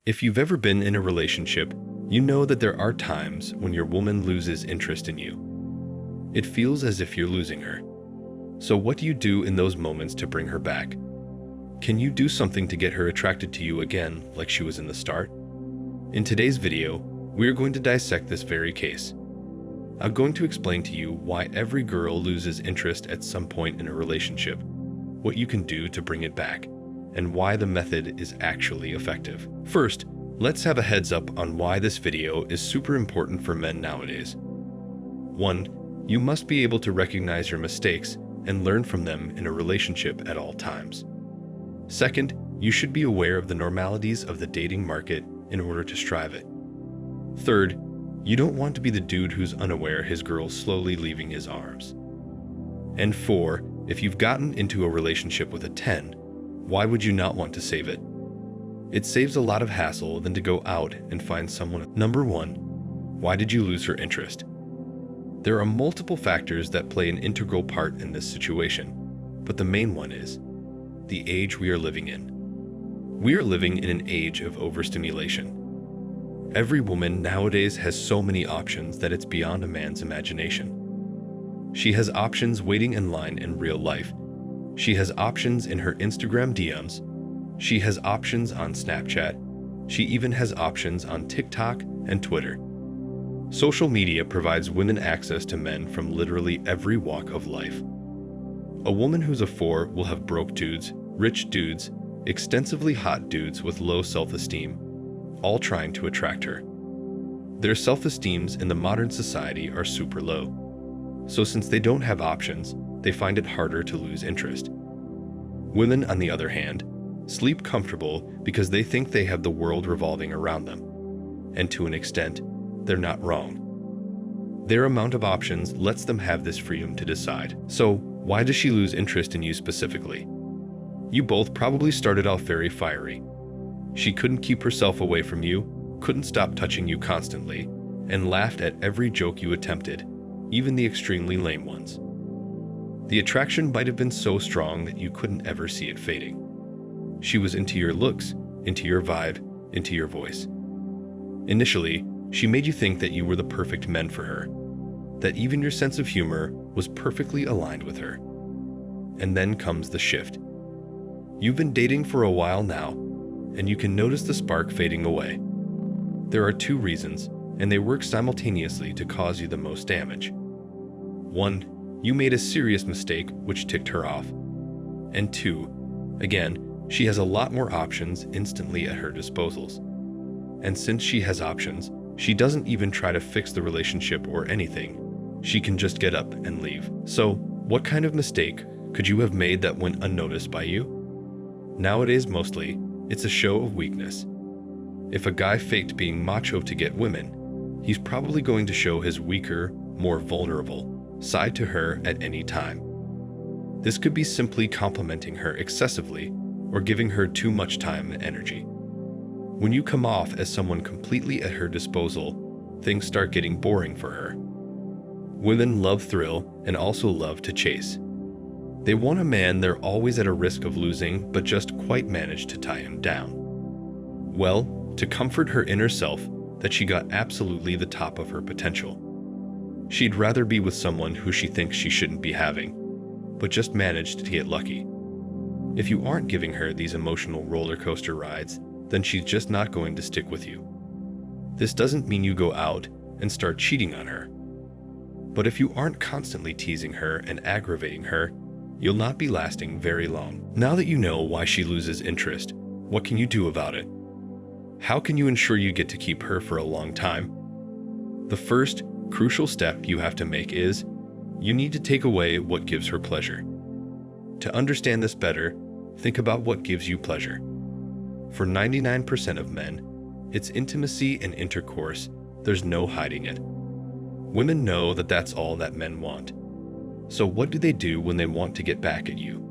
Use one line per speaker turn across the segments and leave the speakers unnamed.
If you've ever been in a relationship, you know that there are times when your woman loses interest in you. It feels as if you're losing her. So what do you do in those moments to bring her back? Can you do something to get her attracted to you again like she was in the start? In today's video, we're going to dissect this very case. I'm going to explain to you why every girl loses interest at some point in a relationship, what you can do to bring it back, and why the method is actually effective. First, let's have a heads up on why this video is super important for men nowadays. 1. You must be able to recognize your mistakes and learn from them in a relationship at all times. Second, you should be aware of the normalities of the dating market in order to strive it. Third, you don't want to be the dude who's unaware his girl's slowly leaving his arms. And 4, if you've gotten into a relationship with a 10, why would you not want to save it? It saves a lot of hassle than to go out and find someone. Number 1, why did you lose her interest? There are multiple factors that play an integral part in this situation, but the main one is the age we are living in. We are living in an age of overstimulation. Every woman nowadays has so many options that it's beyond a man's imagination. She has options waiting in line in real life. She has options in her Instagram DMs. She has options on Snapchat. She even has options on TikTok and Twitter. Social media provides women access to men from literally every walk of life. A woman who's a 4 will have broke dudes, rich dudes, extensively hot dudes with low self-esteem, all trying to attract her. Their self-esteems in the modern society are super low. So since they don't have options, they find it harder to lose interest. Women, on the other hand, sleep comfortable because they think they have the world revolving around them. And to an extent, they're not wrong. Their amount of options lets them have this freedom to decide. So, why does she lose interest in you specifically? You both probably started off very fiery. She couldn't keep herself away from you, couldn't stop touching you constantly, and laughed at every joke you attempted, even the extremely lame ones. The attraction might have been so strong that you couldn't ever see it fading. She was into your looks, into your vibe, into your voice. Initially, she made you think that you were the perfect men for her, that even your sense of humor was perfectly aligned with her. And then comes the shift. You've been dating for a while now, and you can notice the spark fading away. There are 2 reasons, and they work simultaneously to cause you the most damage. 1, you made a serious mistake which ticked her off. And 2, again, she has a lot more options instantly at her disposals. And since she has options, she doesn't even try to fix the relationship or anything. She can just get up and leave. So, what kind of mistake could you have made that went unnoticed by you? Nowadays, mostly, it's a show of weakness. If a guy faked being macho to get women, he's probably going to show his weaker, more vulnerable side to her at any time. This could be simply complimenting her excessively or giving her too much time and energy. When you come off as someone completely at her disposal, things start getting boring for her. Women love thrill and also love to chase. They want a man they're always at a risk of losing but just quite manage to tie him down. Well, to comfort her inner self that she got absolutely the top of her potential. She'd rather be with someone who she thinks she shouldn't be having, but just managed to get lucky. If you aren't giving her these emotional roller coaster rides, then she's just not going to stick with you. This doesn't mean you go out and start cheating on her. But if you aren't constantly teasing her and aggravating her, you'll not be lasting very long. Now that you know why she loses interest, what can you do about it? How can you ensure you get to keep her for a long time? The first crucial step you have to make is, you need to take away what gives her pleasure. To understand this better, think about what gives you pleasure. For 99% of men, it's intimacy and intercourse. There's no hiding it. Women know that that's all that men want. So what do they do when they want to get back at you?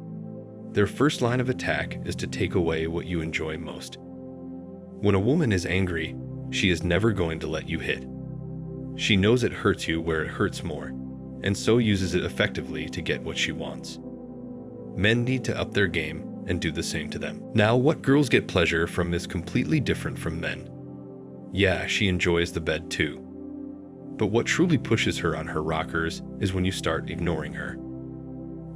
Their first line of attack is to take away what you enjoy most. When a woman is angry, she is never going to let you hit. She knows it hurts you where it hurts more, and so uses it effectively to get what she wants. Men need to up their game and do the same to them. Now, what girls get pleasure from is completely different from men. Yeah, she enjoys the bed too. But what truly pushes her on her rockers is when you start ignoring her.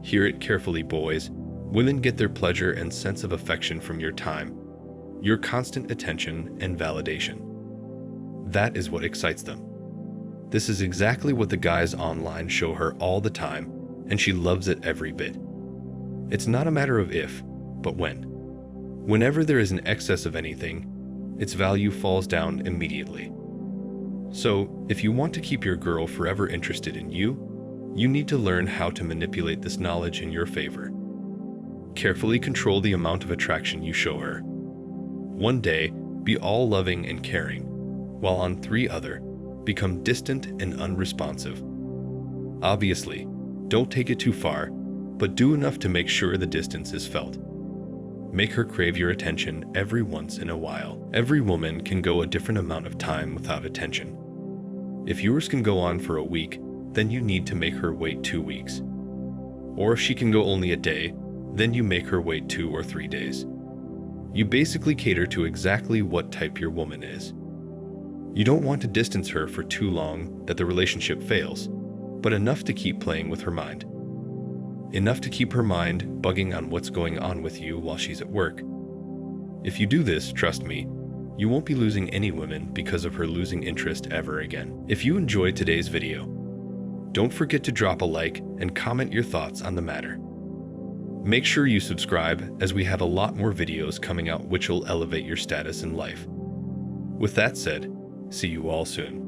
Hear it carefully, boys. Women get their pleasure and sense of affection from your time, your constant attention and validation. That is what excites them. This is exactly what the guys online show her all the time, and she loves it every bit. It's not a matter of if, but when. Whenever there is an excess of anything, its value falls down immediately. So, if you want to keep your girl forever interested in you, you need to learn how to manipulate this knowledge in your favor. Carefully control the amount of attraction you show her. One day, be all loving and caring, while on 3 other, become distant and unresponsive. Obviously, don't take it too far, but do enough to make sure the distance is felt. Make her crave your attention every once in a while. Every woman can go a different amount of time without attention. If yours can go on for a week, then you need to make her wait 2 weeks. Or if she can go only a day, then you make her wait 2 or 3 days. You basically cater to exactly what type your woman is. You don't want to distance her for too long that the relationship fails, but enough to keep playing with her mind. Enough to keep her mind bugging on what's going on with you while she's at work. If you do this, trust me, you won't be losing any women because of her losing interest ever again. If you enjoyed today's video, don't forget to drop a like and comment your thoughts on the matter. Make sure you subscribe, as we have a lot more videos coming out which will elevate your status in life. With that said, see you all soon.